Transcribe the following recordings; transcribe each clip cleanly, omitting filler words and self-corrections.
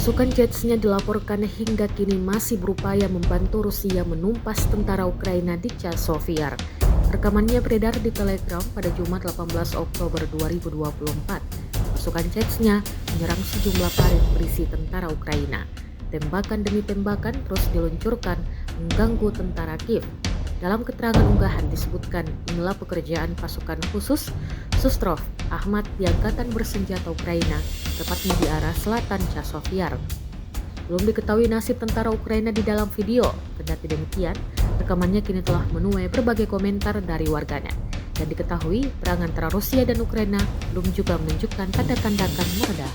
Pasukan Chechnya dilaporkan hingga kini masih berupaya membantu Rusia menumpas tentara Ukraina di Chasov Yar. Rekamannya beredar di Telegram pada Jumat 18 Oktober 2024. Pasukan Chechnya menyerang sejumlah parit berisi tentara Ukraina. Tembakan demi tembakan terus diluncurkan mengganggu tentara Kyiv. Dalam keterangan unggahan disebutkan inilah pekerjaan pasukan khusus Shustrov Ahmad di Angkatan Bersenjata Ukraina, tepatnya di arah selatan Chasov Yar. Belum diketahui nasib tentara Ukraina di dalam video, kendati demikian, rekamannya kini telah menuai berbagai komentar dari warganet. Dan diketahui, perang antara Rusia dan Ukraina belum juga menunjukkan tanda-tanda akan mereda.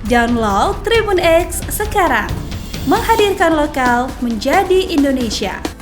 Download Tribun X sekarang, menghadirkan lokal menjadi Indonesia.